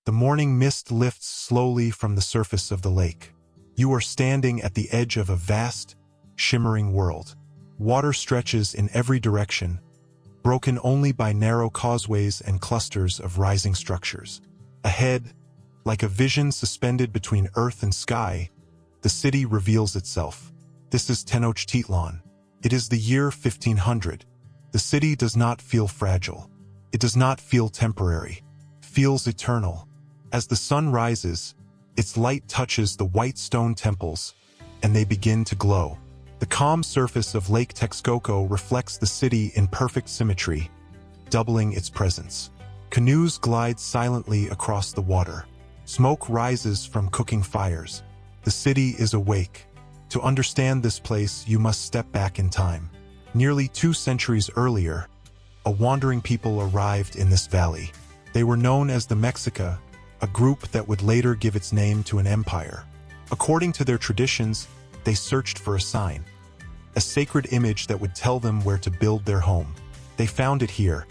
The morning mist lifts slowly from the surface of the lake. You are standing at the edge of a vast, shimmering world. Water stretches in every direction, broken only by narrow causeways and clusters of rising structures. Ahead, like a vision suspended between earth and sky, the city reveals itself. This is Tenochtitlan. It is the year 1500. The city does not feel fragile. It does not feel temporary. It feels eternal. As the sun rises, its light touches the white stone temples, and they begin to glow. The calm surface of Lake Texcoco reflects the city in perfect symmetry, doubling its presence. Canoes glide silently across the water. Smoke rises from cooking fires. The city is awake. To understand this place, you must step back in time. Nearly 2 centuries earlier, a wandering people arrived in this valley. They were known as the Mexica, a group that would later give its name to an empire. According to their traditions, they searched for a sign, a sacred image that would tell them where to build their home. They found it here,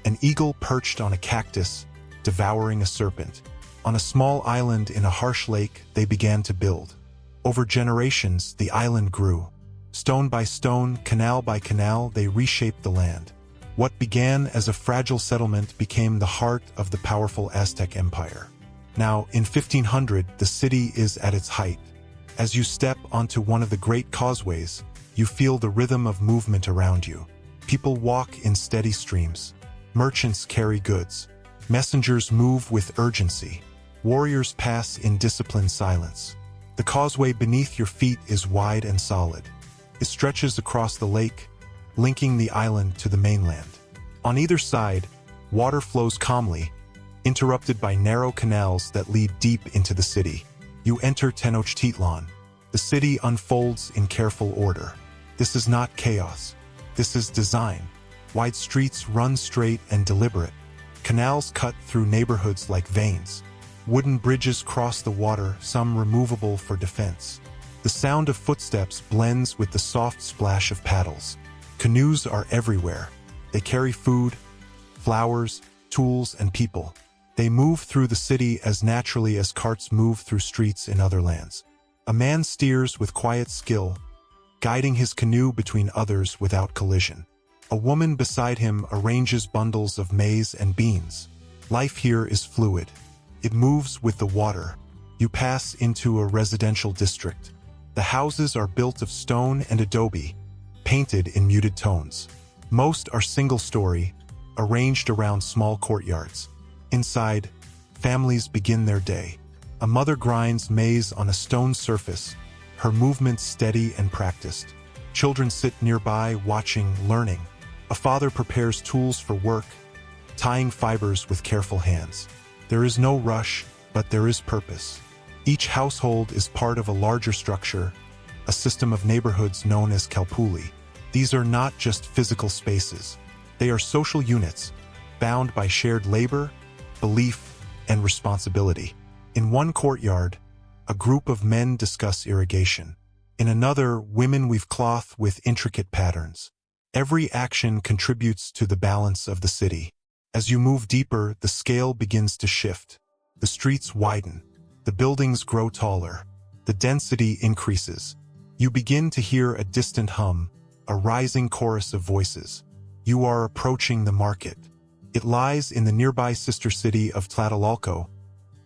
an eagle perched on a cactus, devouring a serpent. On a small island in a harsh lake, they began to build. Over generations, the island grew. Stone by stone, canal by canal, they reshaped the land. What began as a fragile settlement became the heart of the powerful Aztec Empire. Now, in 1500, the city is at its height. As you step onto one of the great causeways, you feel the rhythm of movement around you. People walk in steady streams. Merchants carry goods. Messengers move with urgency. Warriors pass in disciplined silence. The causeway beneath your feet is wide and solid. It stretches across the lake, linking the island to the mainland. On either side, water flows calmly, interrupted by narrow canals that lead deep into the city. You enter Tenochtitlan. The city unfolds in careful order. This is not chaos. This is design. Wide streets run straight and deliberate. Canals cut through neighborhoods like veins. Wooden bridges cross the water, some removable for defense. The sound of footsteps blends with the soft splash of paddles. Canoes are everywhere. They carry food, flowers, tools, and people. They move through the city as naturally as carts move through streets in other lands. A man steers with quiet skill, guiding his canoe between others without collision. A woman beside him arranges bundles of maize and beans. Life here is fluid. It moves with the water. You pass into a residential district. The houses are built of stone and adobe, painted in muted tones. Most are single-story, arranged around small courtyards. Inside, families begin their day. A mother grinds maize on a stone surface, her movements steady and practiced. Children sit nearby, watching, learning. A father prepares tools for work, tying fibers with careful hands. There is no rush, but there is purpose. Each household is part of a larger structure, a system of neighborhoods known as kalpuli. These are not just physical spaces. They are social units, bound by shared labor, belief, and responsibility. In one courtyard, a group of men discuss irrigation. In another, women weave cloth with intricate patterns. Every action contributes to the balance of the city. As you move deeper, the scale begins to shift. The streets widen. The buildings grow taller. The density increases. You begin to hear a distant hum, a rising chorus of voices. You are approaching the market. It lies in the nearby sister city of Tlatelolco,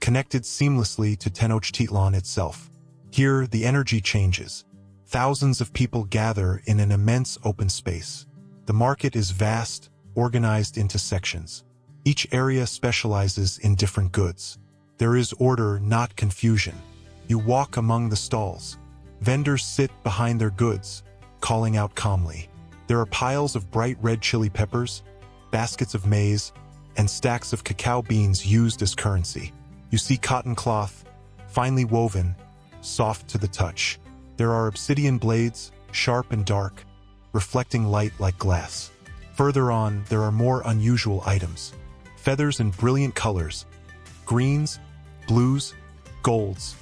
connected seamlessly to Tenochtitlan itself. Here, the energy changes. Thousands of people gather in an immense open space. The market is vast, organized into sections. Each area specializes in different goods. There is order, not confusion. You walk among the stalls. Vendors sit behind their goods, calling out calmly. There are piles of bright red chili peppers, baskets of maize, and stacks of cacao beans used as currency. You see cotton cloth, finely woven, soft to the touch. There are obsidian blades, sharp and dark, reflecting light like glass. Further on, there are more unusual items. Feathers in brilliant colors, greens, blues, golds,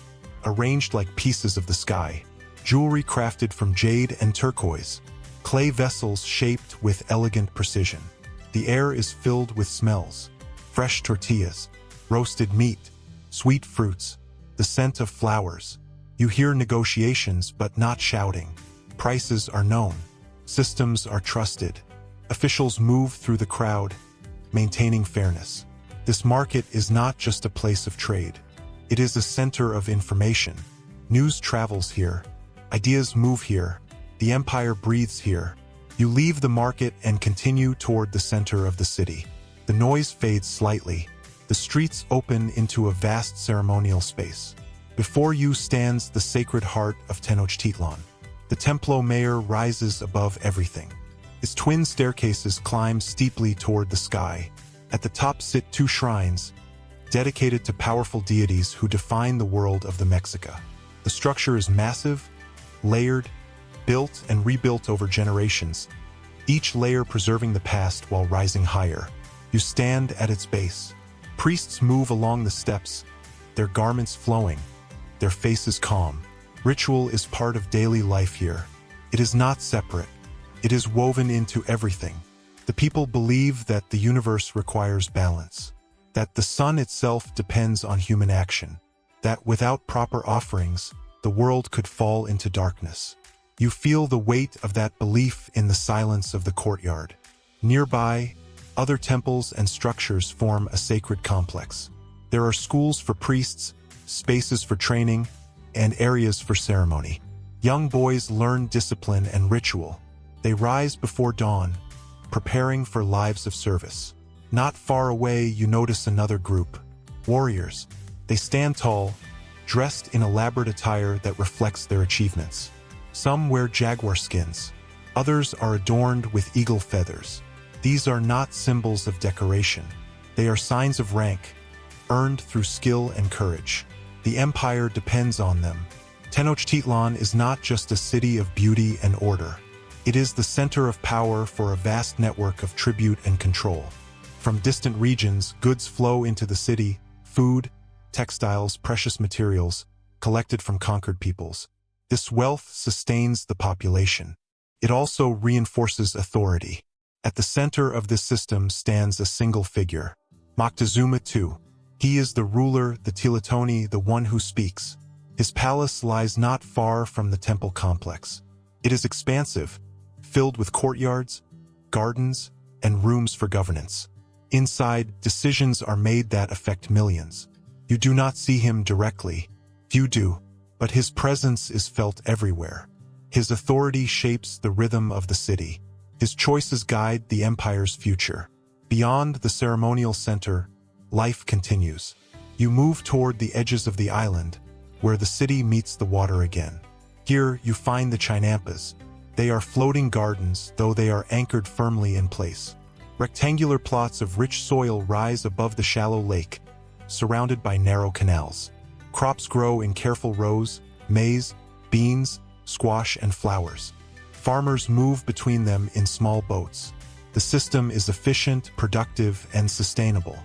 arranged like pieces of the sky. Jewelry crafted from jade and turquoise. Clay vessels shaped with elegant precision. The air is filled with smells. Fresh tortillas, roasted meat, sweet fruits, the scent of flowers. You hear negotiations but not shouting. Prices are known. Systems are trusted. Officials move through the crowd, maintaining fairness. This market is not just a place of trade. It is a center of information. News travels here. Ideas move here. The empire breathes here. You leave the market and continue toward the center of the city. The noise fades slightly. The streets open into a vast ceremonial space. Before you stands the sacred heart of Tenochtitlan. The Templo Mayor rises above everything. Its twin staircases climb steeply toward the sky. At the top sit two shrines, dedicated to powerful deities who define the world of the Mexica. The structure is massive, layered, built and rebuilt over generations, each layer preserving the past while rising higher. You stand at its base. Priests move along the steps, their garments flowing, their faces calm. Ritual is part of daily life here. It is not separate. It is woven into everything. The people believe that the universe requires balance, that the sun itself depends on human action, that without proper offerings, the world could fall into darkness. You feel the weight of that belief in the silence of the courtyard. Nearby, other temples and structures form a sacred complex. There are schools for priests, spaces for training, and areas for ceremony. Young boys learn discipline and ritual. They rise before dawn, preparing for lives of service. Not far away, you notice another group, warriors. They stand tall, dressed in elaborate attire that reflects their achievements. Some wear jaguar skins. Others are adorned with eagle feathers. These are not symbols of decoration. They are signs of rank, earned through skill and courage. The empire depends on them. Tenochtitlan is not just a city of beauty and order. It is the center of power for a vast network of tribute and control. From distant regions, goods flow into the city, food, textiles, precious materials, collected from conquered peoples. This wealth sustains the population. It also reinforces authority. At the center of this system stands a single figure, Moctezuma II. He is the ruler, the Tlatoani, the one who speaks. His palace lies not far from the temple complex. It is expansive, filled with courtyards, gardens, and rooms for governance. Inside, decisions are made that affect millions. You do not see him directly. Few do, but his presence is felt everywhere. His authority shapes the rhythm of the city. His choices guide the empire's future. Beyond the ceremonial center, life continues. You move toward the edges of the island, where the city meets the water again. Here, you find the chinampas. They are floating gardens, though they are anchored firmly in place. Rectangular plots of rich soil rise above the shallow lake, surrounded by narrow canals. Crops grow in careful rows: maize, beans, squash, and flowers. Farmers move between them in small boats. The system is efficient, productive, and sustainable.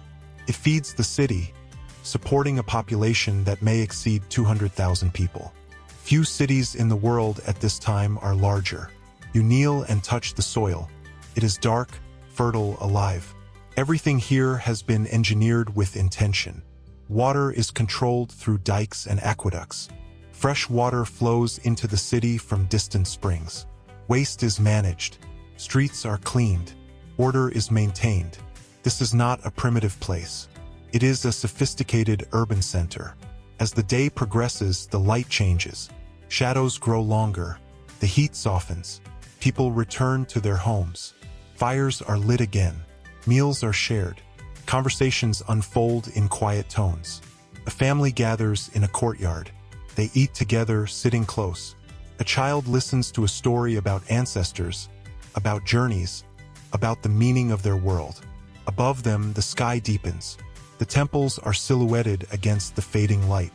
It feeds the city, supporting a population that may exceed 200,000 people. Few cities in the world at this time are larger. You kneel and touch the soil. It is dark, fertile, alive. Everything here has been engineered with intention. Water is controlled through dikes and aqueducts. Fresh water flows into the city from distant springs. Waste is managed. Streets are cleaned. Order is maintained. This is not a primitive place. It is a sophisticated urban center. As the day progresses, the light changes. Shadows grow longer. The heat softens. People return to their homes. Fires are lit again. Meals are shared. Conversations unfold in quiet tones. A family gathers in a courtyard. They eat together, sitting close. A child listens to a story about ancestors, about journeys, about the meaning of their world. Above them, the sky deepens. The temples are silhouetted against the fading light.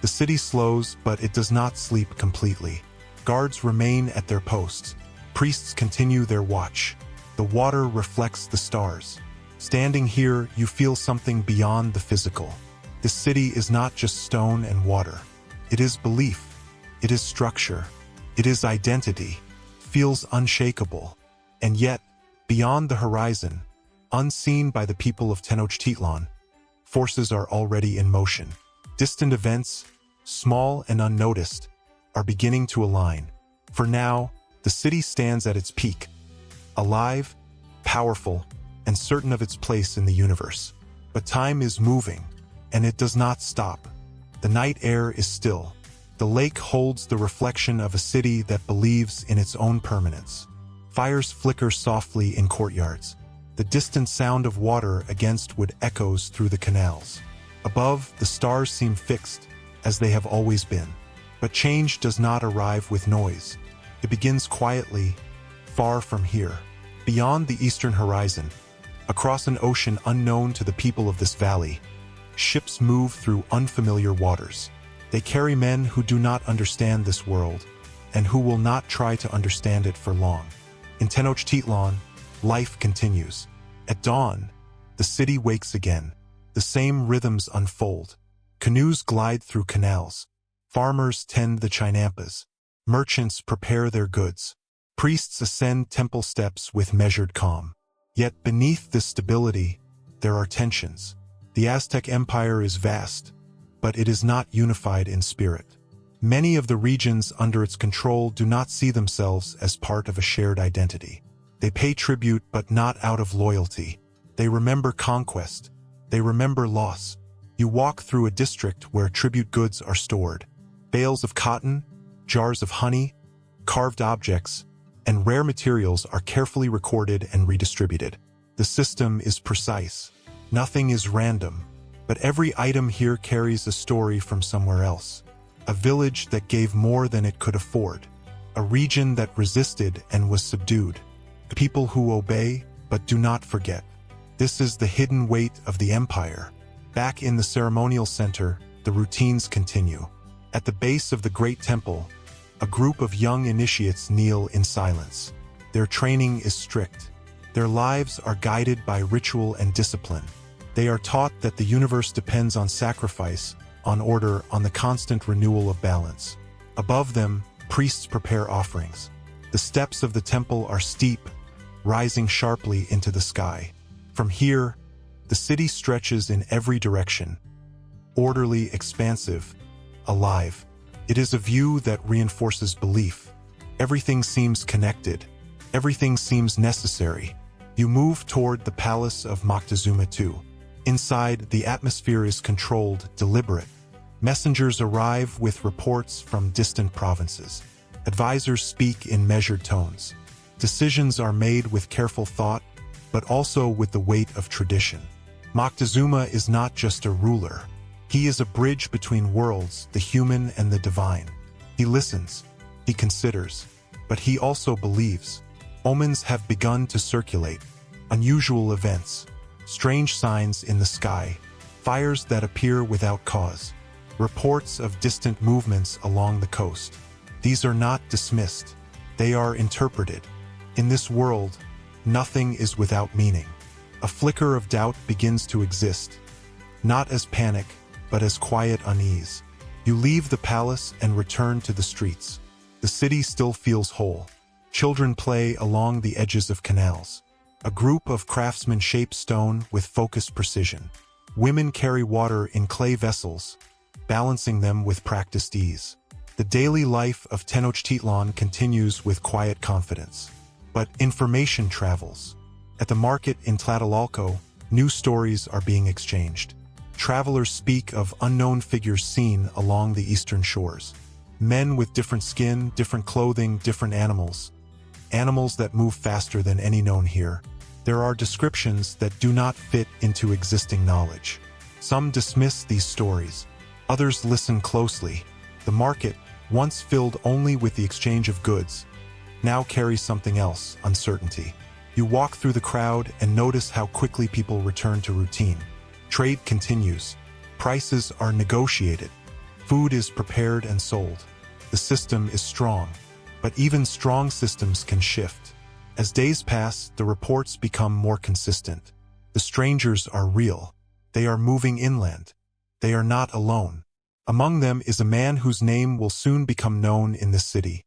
The city slows, but it does not sleep completely. Guards remain at their posts. Priests continue their watch. The water reflects the stars. Standing here, you feel something beyond the physical. This city is not just stone and water. It is belief. It is structure. It is identity. Feels unshakable. And yet, beyond the horizon, unseen by the people of Tenochtitlan, forces are already in motion. Distant events, small and unnoticed, are beginning to align. For now, the city stands at its peak, alive, powerful, and certain of its place in the universe. But time is moving, and it does not stop. The night air is still. The lake holds the reflection of a city that believes in its own permanence. Fires flicker softly in courtyards. The distant sound of water against wood echoes through the canals. Above, the stars seem fixed, as they have always been. But change does not arrive with noise. It begins quietly, far from here. Beyond the eastern horizon, across an ocean unknown to the people of this valley, ships move through unfamiliar waters. They carry men who do not understand this world, and who will not try to understand it for long. In Tenochtitlan, life continues. At dawn, the city wakes again. The same rhythms unfold. Canoes glide through canals. Farmers tend the chinampas. Merchants prepare their goods. Priests ascend temple steps with measured calm. Yet beneath this stability, there are tensions. The Aztec Empire is vast, but it is not unified in spirit. Many of the regions under its control do not see themselves as part of a shared identity. They pay tribute, but not out of loyalty. They remember conquest. They remember loss. You walk through a district where tribute goods are stored. Bales of cotton, jars of honey, carved objects, and rare materials are carefully recorded and redistributed. The system is precise. Nothing is random, but every item here carries a story from somewhere else. A village that gave more than it could afford. A region that resisted and was subdued. People who obey but do not forget. This is the hidden weight of the empire. Back in the ceremonial center, the routines continue. At the base of the great temple, a group of young initiates kneel in silence. Their training is strict. Their lives are guided by ritual and discipline. They are taught that the universe depends on sacrifice, on order, on the constant renewal of balance. Above them, priests prepare offerings. The steps of the temple are steep, rising sharply into the sky. From here, the city stretches in every direction, orderly, expansive, alive. It is a view that reinforces belief. Everything seems connected. Everything seems necessary. You move toward the palace of Moctezuma II. Inside, the atmosphere is controlled, deliberate. Messengers arrive with reports from distant provinces. Advisors speak in measured tones. Decisions are made with careful thought, but also with the weight of tradition. Moctezuma is not just a ruler. He is a bridge between worlds, the human and the divine. He listens, he considers, but he also believes. Omens have begun to circulate. Unusual events. Strange signs in the sky, fires that appear without cause, reports of distant movements along the coast. These are not dismissed. They are interpreted. In this world, nothing is without meaning. A flicker of doubt begins to exist, not as panic, but as quiet unease. You leave the palace and return to the streets. The city still feels whole. Children play along the edges of canals. A group of craftsmen shape stone with focused precision. Women carry water in clay vessels, balancing them with practiced ease. The daily life of Tenochtitlan continues with quiet confidence. But information travels. At the market in Tlatelolco, new stories are being exchanged. Travelers speak of unknown figures seen along the eastern shores. Men with different skin, different clothing, different animals. Animals that move faster than any known here. There are descriptions that do not fit into existing knowledge. Some dismiss these stories. Others listen closely. The market, once filled only with the exchange of goods, now carries something else, uncertainty. You walk through the crowd and notice how quickly people return to routine. Trade continues. Prices are negotiated. Food is prepared and sold. The system is strong, but even strong systems can shift. As days pass, the reports become more consistent. The strangers are real. They are moving inland. They are not alone. Among them is a man whose name will soon become known in this city,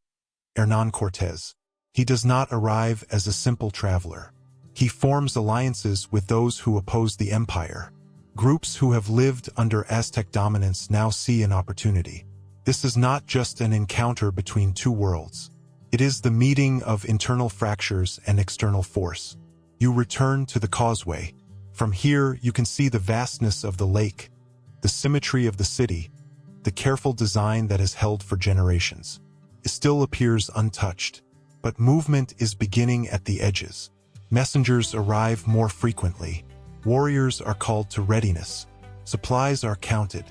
Hernán Cortés. He does not arrive as a simple traveler. He forms alliances with those who oppose the empire. Groups who have lived under Aztec dominance now see an opportunity. This is not just an encounter between two worlds. It is the meeting of internal fractures and external force. You return to the causeway. From here, you can see the vastness of the lake, the symmetry of the city, the careful design that has held for generations. It still appears untouched, but movement is beginning at the edges. Messengers arrive more frequently. Warriors are called to readiness. Supplies are counted.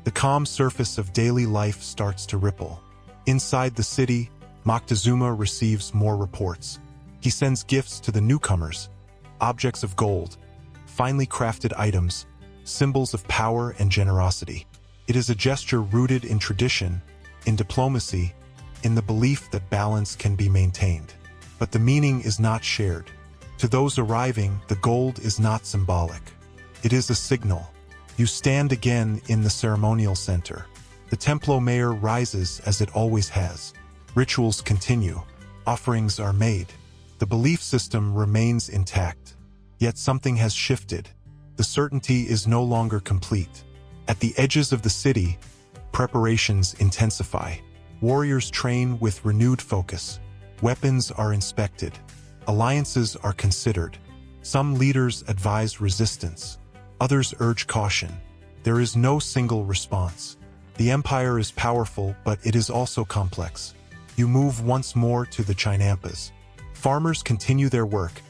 The calm surface of daily life starts to ripple. Inside the city, Moctezuma receives more reports. He sends gifts to the newcomers, objects of gold, finely crafted items, symbols of power and generosity. It is a gesture rooted in tradition, in diplomacy, in the belief that balance can be maintained. But the meaning is not shared. To those arriving, the gold is not symbolic. It is a signal. You stand again in the ceremonial center. The Templo Mayor rises as it always has. Rituals continue. Offerings are made. The belief system remains intact. Yet something has shifted. The certainty is no longer complete. At the edges of the city, preparations intensify. Warriors train with renewed focus. Weapons are inspected. Alliances are considered. Some leaders advise resistance. Others urge caution. There is no single response. The empire is powerful, but it is also complex. You move once more to the Chinampas. Farmers continue their work,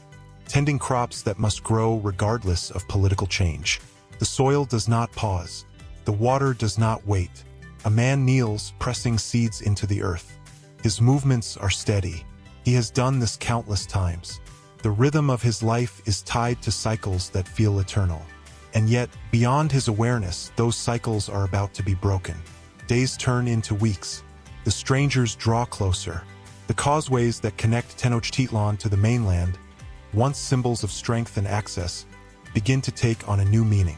tending crops that must grow regardless of political change. The soil does not pause. The water does not wait. A man kneels, pressing seeds into the earth. His movements are steady. He has done this countless times. The rhythm of his life is tied to cycles that feel eternal. And yet, beyond his awareness, those cycles are about to be broken. Days turn into weeks. The strangers draw closer. The causeways that connect Tenochtitlan to the mainland, once symbols of strength and access, begin to take on a new meaning.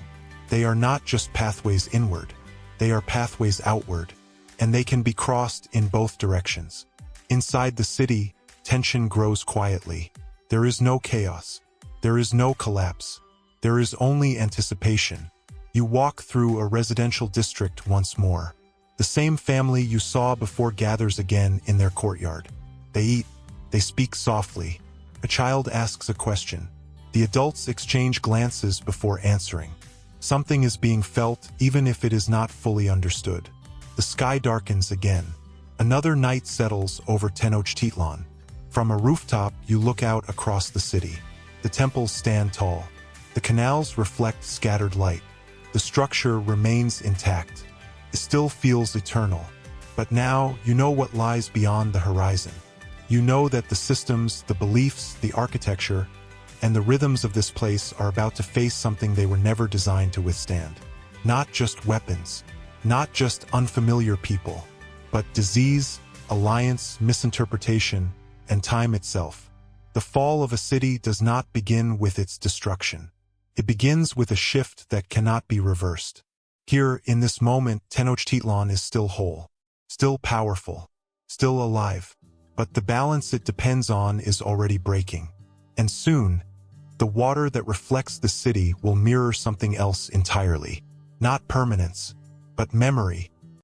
They are not just pathways inward. They are pathways outward, and they can be crossed in both directions. Inside the city, tension grows quietly. There is no chaos. There is no collapse. There is only anticipation. You walk through a residential district once more. The same family you saw before gathers again in their courtyard. They eat. They speak softly. A child asks a question. The adults exchange glances before answering. Something is being felt even if it is not fully understood. The sky darkens again. Another night settles over Tenochtitlan. From a rooftop, you look out across the city. The temples stand tall. The canals reflect scattered light. The structure remains intact. It still feels eternal. But now, you know what lies beyond the horizon. You know that the systems, the beliefs, the architecture, and the rhythms of this place are about to face something they were never designed to withstand. Not just weapons, not just unfamiliar people, but disease, alliance, misinterpretation, and time itself. The fall of a city does not begin with its destruction. It begins with a shift that cannot be reversed. Here, in this moment, Tenochtitlan is still whole, still powerful, still alive. But the balance it depends on is already breaking. And soon, the water that reflects the city will mirror something else entirely. Not permanence, but memory.